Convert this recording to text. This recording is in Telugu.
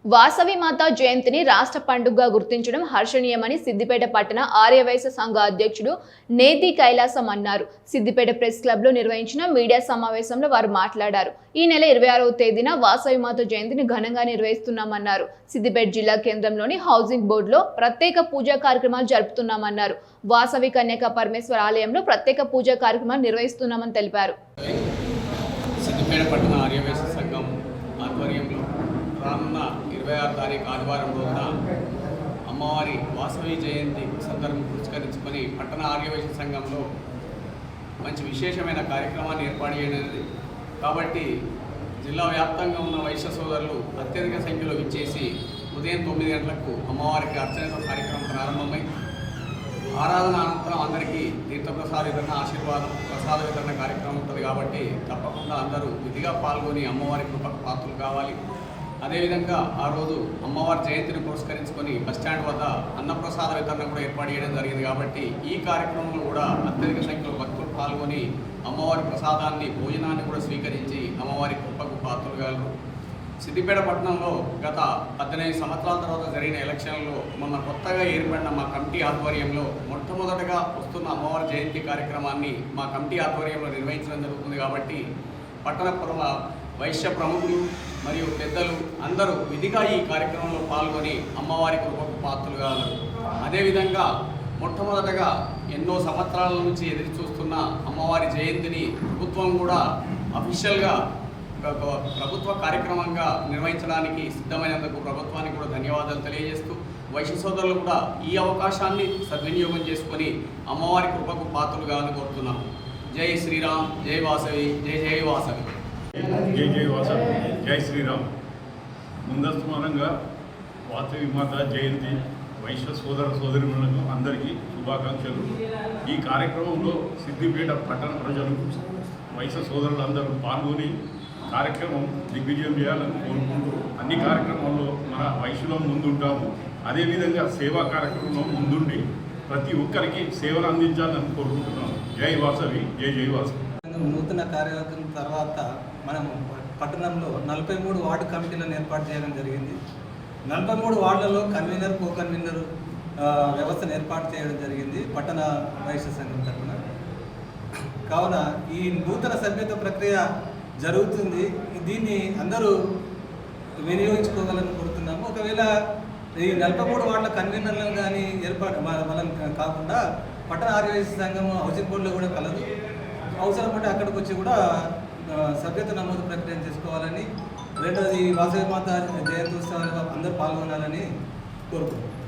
వాసవి మాత జయంతిని రాష్ట్ర పండుగగా గుర్తించడం హర్షణీయమని సిద్దిపేట పట్టణ ఆర్యవైశ్య సంఘ అధ్యక్షుడు నేతి కైలాసం అన్నారు. సిద్దిపేట ప్రెస్ క్లబ్ లో నిర్వహించిన మీడియా సమావేశంలో వారు మాట్లాడారు. ఈ నెల 26వ తేదీన వాసవి మాత జయంతిని ఘనంగా నిర్వహిస్తున్నామన్నారు. సిద్దిపేట జిల్లా కేంద్రంలోని హౌసింగ్ బోర్డులో ప్రత్యేక పూజా కార్యక్రమాలు జరుపుతున్నామన్నారు. వాసవి కన్యకా పరమేశ్వర ఆలయంలో ప్రత్యేక పూజా కార్యక్రమాలు నిర్వహిస్తున్నామని తెలిపారు. సిద్దిపేట పట్టణ ఆర్యవైశ్య సంఘం ఆధ్వర్యంలో రానున్న 26 తారీఖు ఆదివారం రోజున అమ్మవారి వాసవి జయంతి సందర్భం పురస్కరించుకొని పట్టణ ఆర్యవైశ్య సంఘంలో మంచి విశేషమైన కార్యక్రమాన్ని ఏర్పాటు చేయనున్నది. కాబట్టి జిల్లా వ్యాప్తంగా ఉన్న వైశ్య సోదరులు అత్యధిక సంఖ్యలో విచ్చేసి ఉదయం 9 గంటలకు అమ్మవారికి అర్చన కార్యక్రమం ప్రారంభమై ఆరాధన అనంతరం అందరికీ తీర్థప్రసాద వితరణ, ఆశీర్వాదం, ప్రసాద వితరణ కార్యక్రమం ఉంటుంది. కాబట్టి తప్పకుండా అందరూ విధిగా పాల్గొని అమ్మవారి కృపకు పాత్రలు కావాలి. అదేవిధంగా ఆ రోజు అమ్మవారి జయంతిని పురస్కరించుకొని బస్టాండ్ వద్ద అన్నప్రసాద వితరణ కూడా ఏర్పాటు చేయడం జరిగింది. కాబట్టి ఈ కార్యక్రమంలో కూడా అత్యధిక సంఖ్యలో భక్తులు పాల్గొని అమ్మవారి ప్రసాదాన్ని, భోజనాన్ని కూడా స్వీకరించి అమ్మవారి కృపకు పాత్రలుగారు. సిద్దిపేట పట్టణంలో గత 18 సంవత్సరాల తర్వాత జరిగిన ఎలక్షన్లో మొన్న కొత్తగా ఏర్పడిన మా కమిటీ ఆధ్వర్యంలో మొట్టమొదటగా వస్తున్న అమ్మవారి జయంతి కార్యక్రమాన్ని మా కమిటీ ఆధ్వర్యంలో నిర్వహించడం జరుగుతుంది. కాబట్టి పట్టణ వైశ్య ప్రముఖులు మరియు పెద్దలు అందరూ విధిగా ఈ కార్యక్రమంలో పాల్గొని అమ్మవారి కృపకు పాత్రలుగా. అదేవిధంగా మొట్టమొదటగా ఎన్నో సంవత్సరాల నుంచి ఎదురు చూస్తున్న అమ్మవారి జయంతిని ప్రభుత్వం కూడా అఫీషియల్గా ప్రభుత్వ కార్యక్రమంగా నిర్వహించడానికి సిద్ధమైనందుకు ప్రభుత్వానికి కూడా ధన్యవాదాలు తెలియజేస్తూ వైశ్య సోదరులు కూడా ఈ అవకాశాన్ని సద్వినియోగం చేసుకొని అమ్మవారి కృపకు పాత్రలుగా కోరుతున్నాము. జై శ్రీరామ్, జై వాసవి, జై జై వాసవి. జై జై వాసవి, జై శ్రీరామ్. ముందస్తు మూలంగా వాసవి మాత జయంతి వైశ్య సోదరులకు అందరికీ శుభాకాంక్షలు. ఈ కార్యక్రమంలో సిద్దిపేట పట్టణ ప్రజలు, వైశ్య సోదరులందరూ పాల్గొని కార్యక్రమం దిగ్విజయం చేయాలని కోరుకుంటూ అన్ని కార్యక్రమాల్లో మన వైశ్యులో ముందుంటాము. అదేవిధంగా సేవా కార్యక్రమంలో ముందుండి ప్రతి ఒక్కరికి సేవలు అందించాలని కోరుకుంటున్నాము. జై వాసవి, జై జై వాసవి. నూతన కార్యవర్గం తర్వాత మనం పట్టణంలో 43 వార్డు కమిటీలను ఏర్పాటు చేయడం జరిగింది. 43 వార్డులలో కన్వీనర్, కో కన్వీనర్ వ్యవస్థను ఏర్పాటు చేయడం జరిగింది పట్టణ వైశ్య సంఘం తరఫున. కావున ఈ నూతన సభ్యత్వ ప్రక్రియ జరుగుతుంది. దీన్ని అందరూ వినియోగించుకోగలని కోరుతున్నాము. ఒకవేళ ఈ 43 వార్డుల కన్వీనర్లను కానీ మనం కాకుండా పట్టణ ఆర్యవైశ్య సంఘం హౌసింగ్ బోర్డులో కూడా కలదు. అవసరం ఉంటే అక్కడికి వచ్చి కూడా సభ్యత్వ నమోదు ప్రక్రియ చేసుకోవాలని, రెండోది వాసవి మాత జయంతి ఉత్సవాలు అందరూ పాల్గొనాలని కోరుకుంటున్నాం.